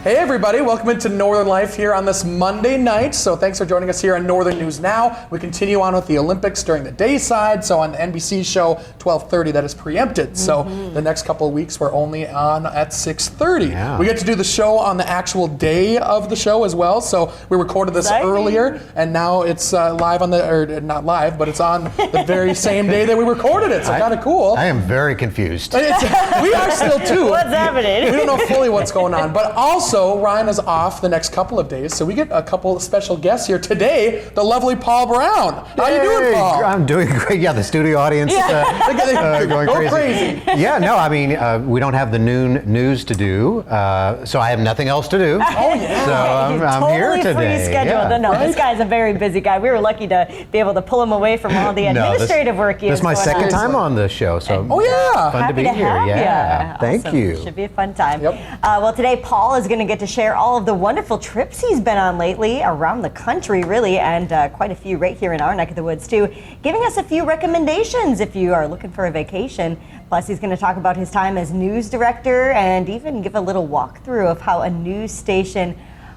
Hey everybody, welcome into Northern Life here on this Monday night. So thanks for joining us here on Northern News Now. We continue on with the Olympics during the day side. So on the NBC show 12:30, that is preempted. So the next couple of weeks we're only on at 6:30. Yeah. We get to do the show on the actual day of the show as well. So we recorded this earlier, and now it's live on the, or not live, but it's on the very same day that we recorded it. So kind of cool. I am very confused. We are still too. What's happening? We don't know fully what's going on, but also Ryan is off the next couple of days, so we get a couple of special guests here today. The lovely Paul Brown. How you doing, Paul? I'm doing great. Yeah, the studio audience going crazy. Yeah, no, I mean we don't have the noon news to do, so I have nothing else to do. Oh yeah. So I'm totally here today. Free schedule. Yeah. No, this guy's a very busy guy. We were lucky to be able to pull him away from all the administrative work he This is my second time on the show, so fun happy to be to here. have Yeah, you. thank Awesome. you. Should be a fun time. Yep. Well, today Paul is going to get to share all of the wonderful trips he's been on lately around the country, really, and quite a few right here in our neck of the woods too, giving us a few recommendations if you are looking for a vacation. Plus, he's going to talk about his time as news director and even give a little walkthrough of how a news station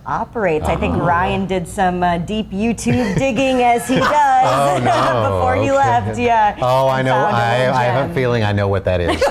operates. I think Ryan did some deep YouTube digging as he does before he left. Yeah. Oh, I know. I have a feeling I know what that is.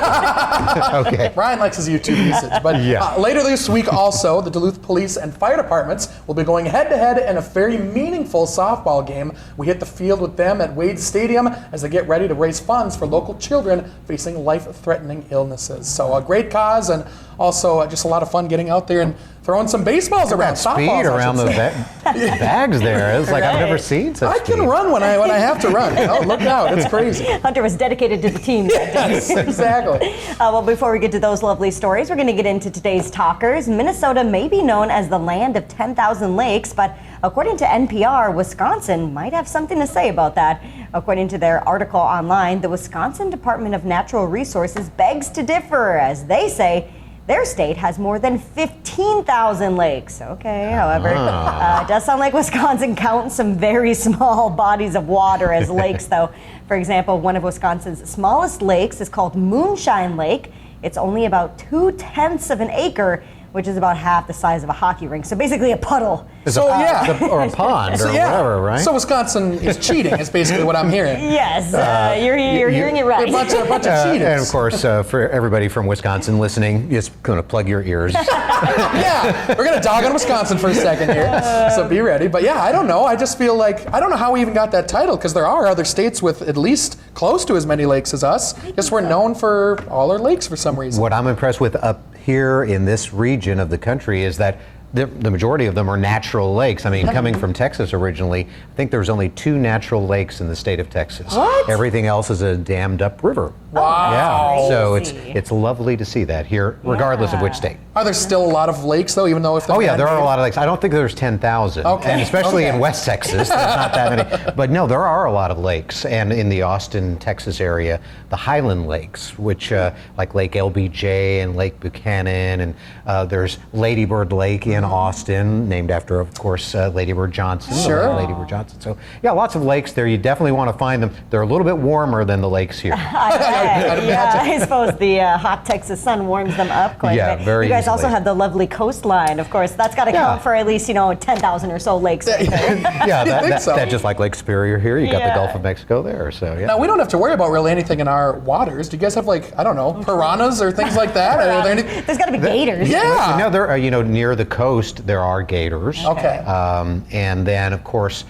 Okay. Ryan likes his YouTube usage, but later this week also, the Duluth Police and Fire Departments will be going head-to-head in a very meaningful softball game. We hit the field with them at Wade Stadium as they get ready to raise funds for local children facing life-threatening illnesses. So a great cause, and also just a lot of fun getting out there and throwing some baseballs around. Speed around the bags there. It's like I've never seen such I can run when I have to run. You know? Look out, it's crazy. Hunter was dedicated to the team. Yes, exactly. Well, before we get to those lovely stories, we're going to get into today's talkers. Minnesota may be known as the land of 10,000 lakes, but according to NPR, Wisconsin might have something to say about that. According to their article online, the Wisconsin Department of Natural Resources begs to differ, as they say their state has more than 15,000 lakes. Okay, however, it does sound like Wisconsin counts some very small bodies of water as lakes, though. For example, one of Wisconsin's smallest lakes is called Moonshine Lake. It's only about 2/10 of an acre, which is about half the size of a hockey rink. So basically a puddle. Or a pond or whatever, right? So Wisconsin is cheating, is basically what I'm hearing. Yes, you're hearing it right. A bunch of cheaters. And of course, for everybody from Wisconsin listening, just going to plug your ears. Yeah, we're going to dog on Wisconsin for a second here, so be ready. But yeah, I don't know. I just feel like, I don't know how we even got that title, because there are other states with at least close to as many lakes as us. Just we're known for all our lakes for some reason. What I'm impressed with up here in this region of the country is that the majority of them are natural lakes. I mean, coming from Texas originally, I think there's only 2 natural lakes in the state of Texas. What? Everything else is a dammed up river. Wow. Yeah. So it's lovely to see that here, regardless of which state. Are there still a lot of lakes, though, even though if they're there are a lot of lakes. I don't think there's 10,000, and especially in West Texas, there's not that many. But no, there are a lot of lakes, and in the Austin, Texas area, the Highland Lakes, which like Lake LBJ and Lake Buchanan, and there's Lady Bird Lake in Austin, named after, of course, Lady Bird Johnson. Sure. Lady Bird Johnson. So yeah, lots of lakes there. You definitely want to find them. They're a little bit warmer than the lakes here. I suppose the hot Texas sun warms them up quite a bit. Very You guys easily. also have the lovely coastline, of course. That's got to count for at least 10,000 or so lakes. Right there. That just like Lake Superior here, you got the Gulf of Mexico there. So yeah. Now, we don't have to worry about really anything in our waters. Do you guys have, like, I don't know, piranhas or things like that? Are there any? There's got to be gators. Yeah. No, there are, near the coast there are gators. Okay. And then of course,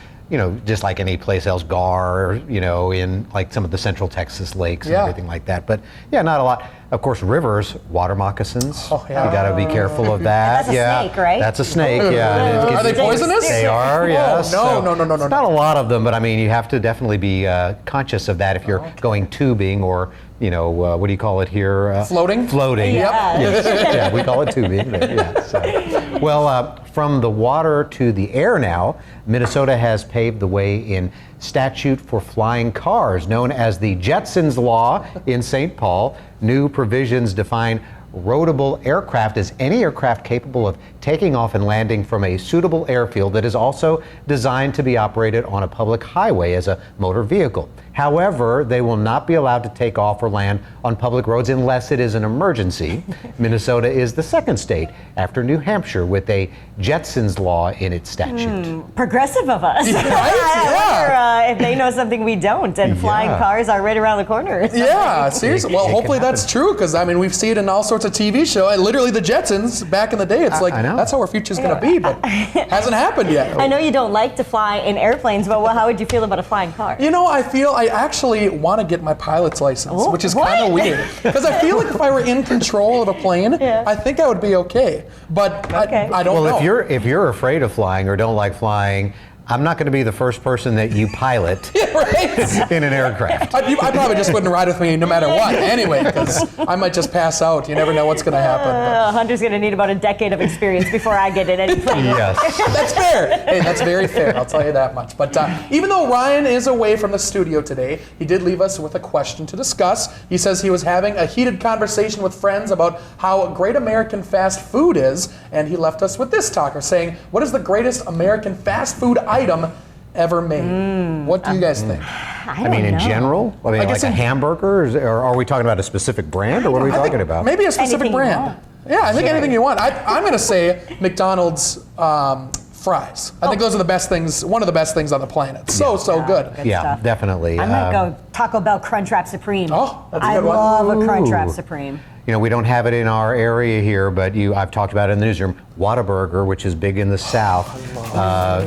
just like any place else, gar, in like some of the Central Texas lakes and everything like that. But yeah, not a lot. Of course, rivers, water moccasins. Oh, yeah. You got to be careful of that. And that's a snake, right? That's a snake. Yeah. Are they poisonous? They are. Yes. No. It's not a lot of them, but I mean, you have to definitely be conscious of that if you're going tubing or. What do you call it here? Floating? Floating. Yep. Yeah, we call it tubing. But yeah, so. Well, from the water to the air now, Minnesota has paved the way in statute for flying cars, known as the Jetsons Law in St. Paul. New provisions define roadable aircraft as any aircraft capable of taking off and landing from a suitable airfield that is also designed to be operated on a public highway as a motor vehicle. However, they will not be allowed to take off or land on public roads unless it is an emergency. Minnesota is the second state after New Hampshire with a Jetsons law in its statute. Progressive of us. Right? I wonder if they know something we don't, and flying cars are right around the corner. Yeah, seriously. Well, hopefully that's true, because I mean, we've seen it in all sorts of TV shows. Literally, the Jetsons back in the day. It's like that's how our future's going to be, but hasn't happened yet. I know you don't like to fly in airplanes, but how would you feel about a flying car? You know, I actually want to get my pilot's license, which is kind of weird, because I feel like if I were in control of a plane, I think I would be okay. But I don't know. Well, if you're afraid of flying or don't like flying, I'm not going to be the first person that you pilot in an aircraft. I probably just wouldn't ride with me no matter what anyway, because I might just pass out. You never know what's going to happen. Hunter's going to need about a decade of experience before I get in any plane. Yes. That's fair. Hey, that's very fair. I'll tell you that much. But even though Ryan is away from the studio today, he did leave us with a question to discuss. He says he was having a heated conversation with friends about how great American fast food is, and he left us with this talker saying, "What is the greatest American fast food item ever made?" What do you guys think? I mean, in general? I mean, like a hamburger? Or are we talking about a specific brand? Or what are we talking about? Maybe a specific Anything brand. Yeah, I think anything you want. I'm going to say McDonald's fries. I think those are the best things, one of the best things on the planet. So good. Good Yeah, stuff. definitely. I'm going to go Taco Bell Crunchwrap Supreme. Oh, that's a I good one. love a Crunchwrap Ooh. Supreme. You know, we don't have it in our area here, but I've talked about it in the newsroom. Whataburger, which is big in the South.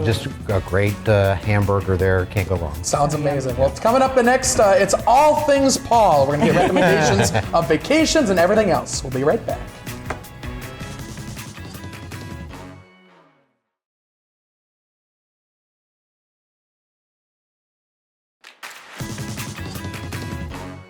Just a great hamburger there. Can't go wrong. Sounds amazing. Well, it's coming up next. It's All Things Paul. We're going to get recommendations of vacations and everything else. We'll be right back.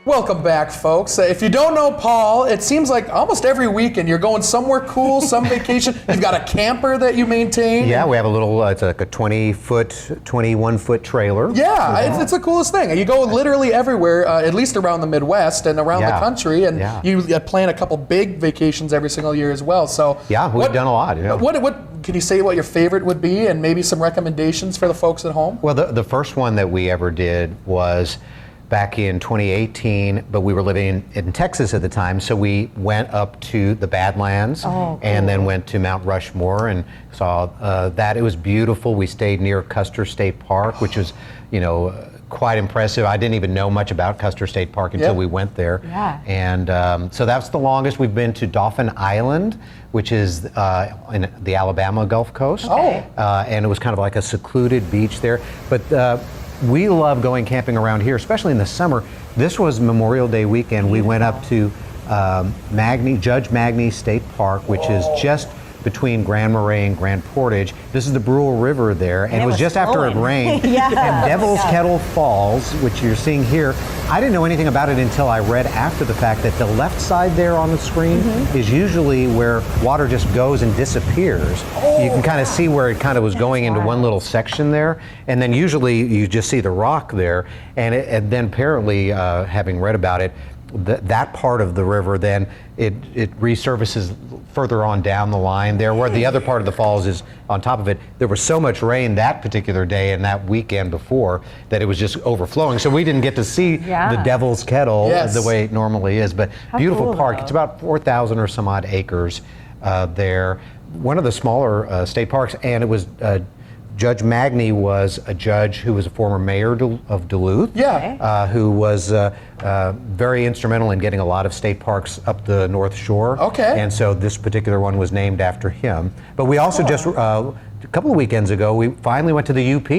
Welcome back, folks. If you don't know Paul, it seems like almost every weekend you're going somewhere cool, some vacation. You've got a camper that you maintain. Yeah, we have a little, it's like a 20-foot, 21-foot trailer. Yeah, it's the coolest thing. You go literally everywhere, at least around the Midwest and around the country, and you plan a couple big vacations every single year as well. So yeah, we've done a lot. Yeah. What can you say what your favorite would be, and maybe some recommendations for the folks at home? Well, the first one that we ever did was back in 2018, but we were living in Texas at the time, so we went up to the Badlands and then went to Mount Rushmore and saw that. It was beautiful. We stayed near Custer State Park, which was, quite impressive. I didn't even know much about Custer State Park until we went there. Yeah. And so that's the longest. We've been to Dauphin Island, which is in the Alabama Gulf Coast. And it was kind of like a secluded beach there. But we love going camping around here, especially in the summer. This was Memorial Day weekend. We went up to Judge Magny State Park, which is just between Grand Marais and Grand Portage. This is the Brule River there, and it was just after it rained. And Devil's Kettle Falls, which you're seeing here, I didn't know anything about it until I read after the fact that the left side there on the screen is usually where water just goes and disappears. You can kind of see where it kind of was going into one little section there, and then usually you just see the rock there, and then apparently, having read about it, that part of the river then it resurfaces further on down the line there, where the other part of the falls is on top of it. There was so much rain that particular day and that weekend before that it was just overflowing, so we didn't get to see the Devil's Kettle the way it normally is. But beautiful park. It's about 4,000 or some odd acres there. One of the smaller state parks, and it was Judge Magny was a judge who was a former mayor of Duluth, who was very instrumental in getting a lot of state parks up the North Shore. And so this particular one was named after him. But we also just, a couple of weekends ago, we finally went to the UP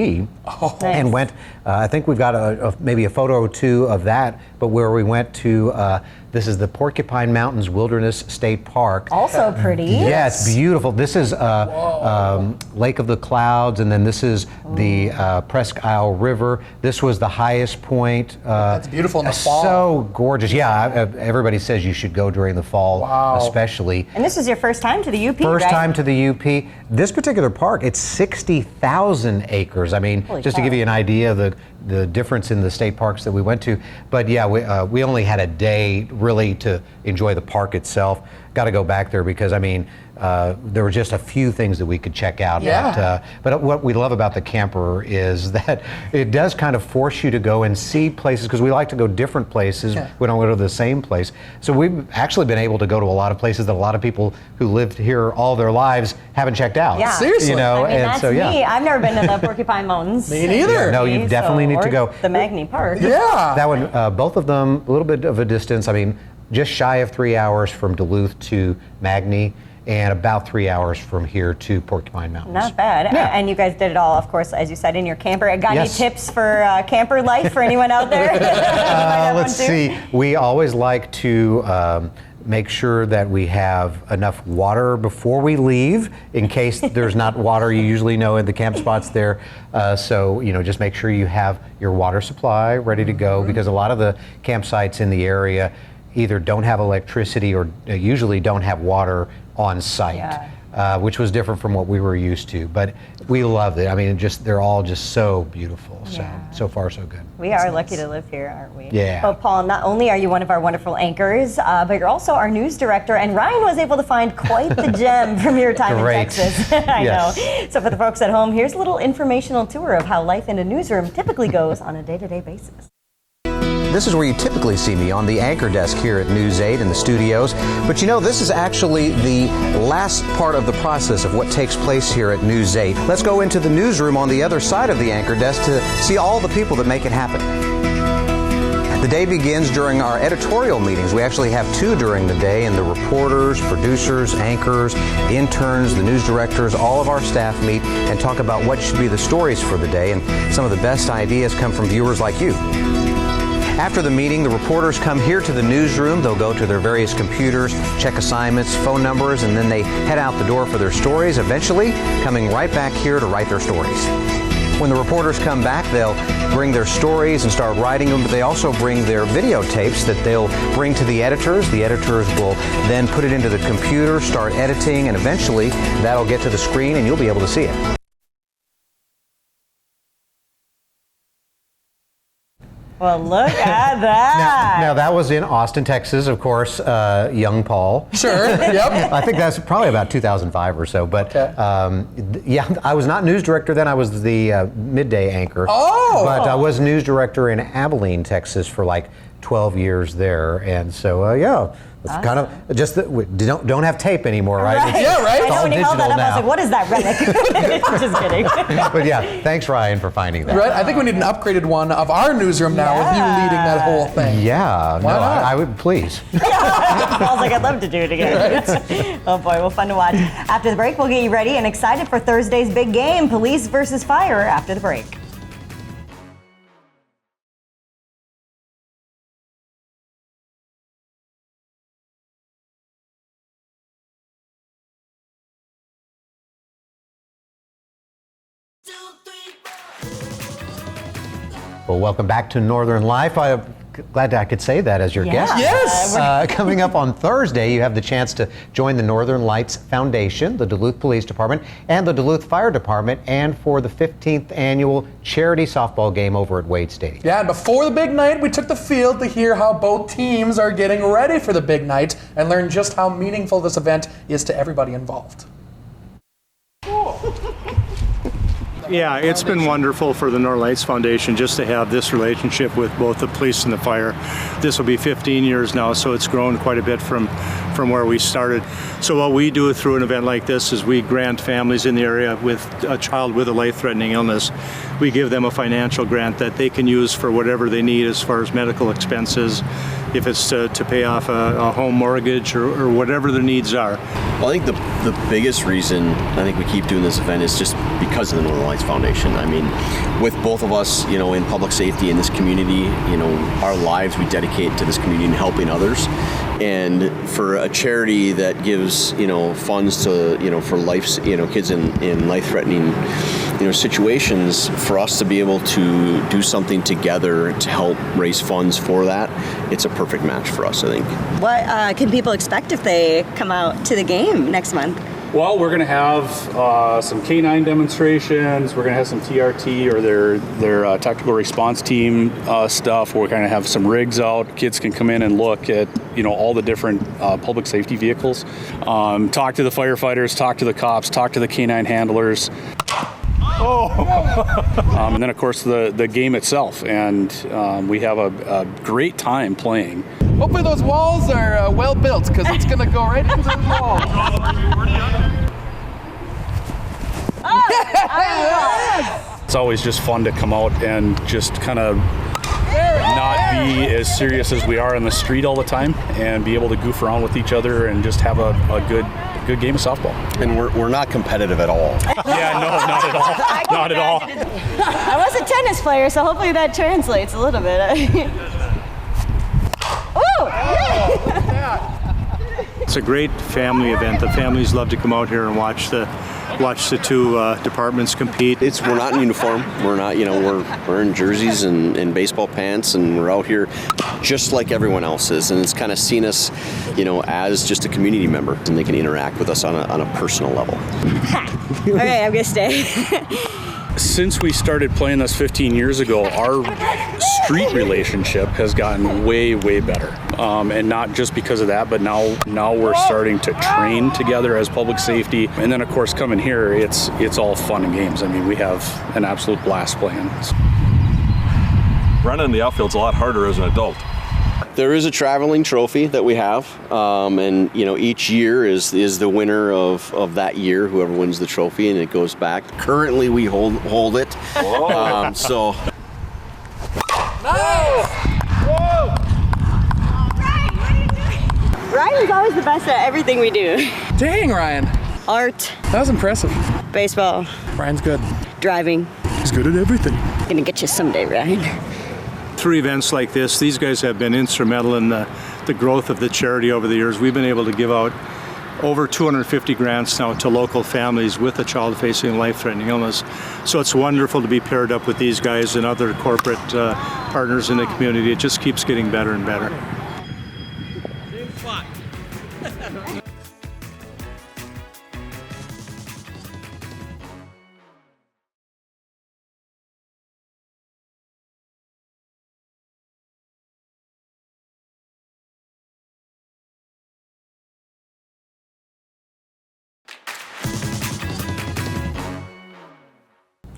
and went, I think we've got maybe a photo or two of that, but where we went to, this is the Porcupine Mountains Wilderness State Park. Also pretty. Yes, beautiful. This is Lake of the Clouds, and then this is the Presque Isle River. This was the highest point. That's beautiful in the fall. So gorgeous. Yeah, everybody says you should go during the fall, especially. And this was your first time to the UP, First right? time to the UP. This particular park, it's 60,000 acres. I mean, Holy just cow. to give you an idea of the difference in the state parks that we went to. But yeah, we only had a day really to enjoy the park itself. got to go back there because, I mean, there were just a few things that we could check out. Yeah. But what we love about the camper is that it does kind of force you to go and see places, because we like to go different places. Yeah. We don't go to the same place. So we've actually been able to go to a lot of places that a lot of people who lived here all their lives haven't checked out. Yeah. Seriously. You know, I mean, and that's so me. I've never been to the Porcupine Mountains. Me neither. No, you definitely need to go. The Magny Park. Yeah. That one, both of them, a little bit of a distance. I mean, just shy of 3 hours from Duluth to Magny, and about 3 hours from here to Porcupine Mountains. Not bad. Yeah. And you guys did it all, of course, as you said, in your camper. Got Yes. any tips for camper life for anyone out there? Let's see. We always like to make sure that we have enough water before we leave, in case there's not water. You usually know in the camp spots there. So, you know, just make sure you have your water supply ready to go, because a lot of the campsites in the area either don't have electricity or usually don't have water on site. Yeah. Which was different from what we were used to, but we loved it. I mean, they're all just so beautiful. Yeah. So far so good. We are lucky to live here, aren't we? Yeah. But Paul, not only are you one of our wonderful anchors, but you're also our news director, and Ryan was able to find quite the gem from your time Great. in Texas. I Yes. know. So for the folks at home, here's a little informational tour of how life in a newsroom typically goes on a day-to-day basis. This is where you typically see me, on the anchor desk here at News 8 in the studios. But you know, this is actually the last part of the process of what takes place here at News 8. Let's go into the newsroom on the other side of the anchor desk to see all the people that make it happen. The day begins during our editorial meetings. We actually have two during the day, and the reporters, producers, anchors, interns, the news directors, all of our staff meet and talk about what should be the stories for the day, and some of the best ideas come from viewers like you. After the meeting, the reporters come here to the newsroom. They'll go to their various computers, check assignments, phone numbers, and then they head out the door for their stories, eventually coming right back here to write their stories. When the reporters come back, they'll bring their stories and start writing them, but they also bring their videotapes that they'll bring to the editors. The editors will then put it into the computer, start editing, and eventually that'll get to the screen and you'll be able to see it. Well, look at that. Now that was in Austin, Texas, of course, young Paul. Sure. Yep. I think that's probably about 2005 or so. But yeah, I was not news director then. I was the midday anchor. Oh. But I was news director in Abilene, Texas for like 12 years there. And so, yeah. It's kind of just that we don't have tape anymore, right? Right. Yeah, right. I know when you held that up, I was like, what is that relic? Just kidding. But yeah, thanks, Ryan, for finding that. Right. I think we need an upgraded one of our newsroom now with you leading that whole thing. Yeah, Why no, not? I would, please. Paul's like, I'd love to do it again. Oh boy, well, fun to watch. After the break, we'll get you ready and excited for Thursday's big game, police versus fire, after the break. Well, welcome back to Northern Life. I'm glad I could say that as your guest. Yes. Coming up on Thursday, you have the chance to join the Northern Lights Foundation, the Duluth Police Department, and the Duluth Fire Department, and for the 15th annual charity softball game over at Wade Stadium. Yeah, and before the big night, we took the field to hear how both teams are getting ready for the big night and learn just how meaningful this event is to everybody involved. Yeah, it's been wonderful for the Northern Lights Foundation just to have this relationship with both the police and the fire. This will be 15 years now, so it's grown quite a bit from where we started. So what we do through an event like this is we grant families in the area with a child with a life-threatening illness. We give them a financial grant that they can use for whatever they need as far as medical expenses, if it's to pay off a home mortgage or whatever their needs are. Well, I think the biggest reason I think we keep doing this event is just because of the Northern Lights Foundation. I mean, with both of us, you know, in public safety in this community, you know, our lives we dedicate to this community and helping others. And for a charity that gives, you know, funds to, you know, for life, you know, kids in life-threatening, you know, situations, for us to be able to do something together to help raise funds for that, it's a perfect match for us, I think. What can people expect if they come out to the game next month? Well, we're going to have some K9 demonstrations. We're going to have some TRT or their tactical response team stuff. We're going to have some rigs out. Kids can come in and look at all the different public safety vehicles. Talk to the firefighters, talk to the cops, talk to the K9 handlers. And then, of course, the game itself. And we have a great time playing. Hopefully those walls are well built, because it's going to go right into the wall. It's always just fun to come out and just kind of not be as serious as we are in the street all the time, and be able to goof around with each other and just have a good game of softball. And we're not competitive at all. Yeah, no, not at all. Not at all. I was a tennis player, so hopefully that translates a little bit. It's a great family event. The families love to come out here and watch the two departments compete. We're not in uniform. We're not, we're in jerseys and baseball pants, and we're out here just like everyone else is. And it's kind of seen us, as just a community member, and they can interact with us on a personal level. Okay, I'm gonna stay. Since we started playing this 15 years ago, our street relationship has gotten way, way better. And not just because of that, but now we're starting to train together as public safety. And then, of course, coming here, it's all fun and games. I mean, we have an absolute blast playing. Running in the outfield's a lot harder as an adult. There is a traveling trophy that we have, and each year is the winner of that year, whoever wins the trophy, and it goes back. Currently, we hold it. So. Ryan's always the best at everything we do. Dang, Ryan. Art, That was impressive. baseball, Ryan's good. driving. He's good at everything. Gonna get you someday, Ryan. Through events like this, these guys have been instrumental in the growth of the charity over the years. We've been able to give out over 250 grants now to local families with a child facing life-threatening illness. So it's wonderful to be paired up with these guys and other corporate partners in the community. It just keeps getting better and better.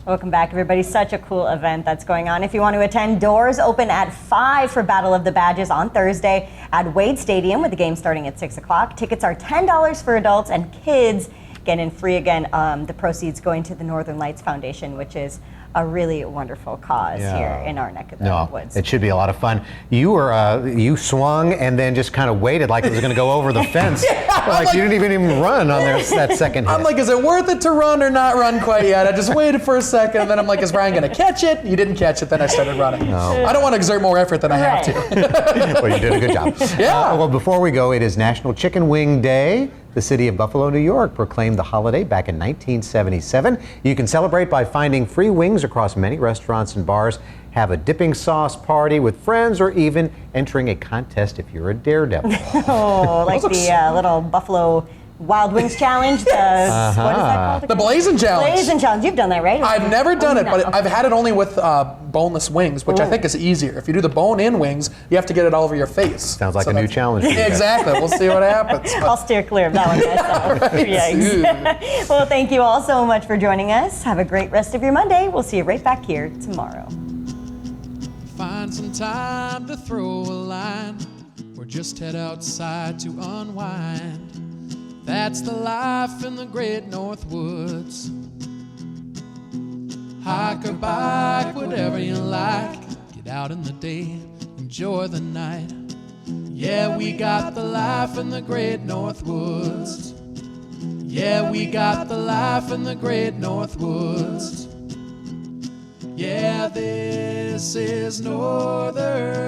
Welcome back, everybody. Such a cool event that's going on. If you want to attend, doors open at 5 for Battle of the Badges on Thursday at Wade Stadium, with the game starting at 6 o'clock. Tickets are $10 for adults, and kids get in free again. The proceeds going to the Northern Lights Foundation, which is a really wonderful cause here in our neck of the woods. It should be a lot of fun. You swung and then just kind of waited like it was going to go over the fence. Like you didn't even run on that second hit. I'm like, is it worth it to run or not run quite yet? I just waited for a second, and then I'm like, is Ryan going to catch it? You didn't catch it, then I started running. No. I don't want to exert more effort than I have to. Well, you did a good job. Yeah. Well, before we go, it is National Chicken Wing Day. The city of Buffalo, New York proclaimed the holiday back in 1977. You can celebrate by finding free wings across many restaurants and bars, have a dipping sauce party with friends, or even entering a contest if you're a daredevil. Oh, like the little Buffalo Wild Wings Challenge. What is that called again? The Blazing Challenge. Blazing Challenge. You've done that, right? I've never done it, but I've had it only with boneless wings, which I think is easier. If you do the bone-in wings, you have to get it all over your face. Sounds like a new challenge. Exactly. We'll see what happens. I'll steer clear of that one myself. Yikes. Well, thank you all so much for joining us. Have a great rest of your Monday. We'll see you right back here tomorrow. Find some time to throw a line, or just head outside to unwind. That's the life in the great North Woods. Hike or bike, whatever you like. Get out in the day, enjoy the night. Yeah, we got the life in the great North Woods. Yeah, we got the life in the great North Woods. Yeah, this is Northern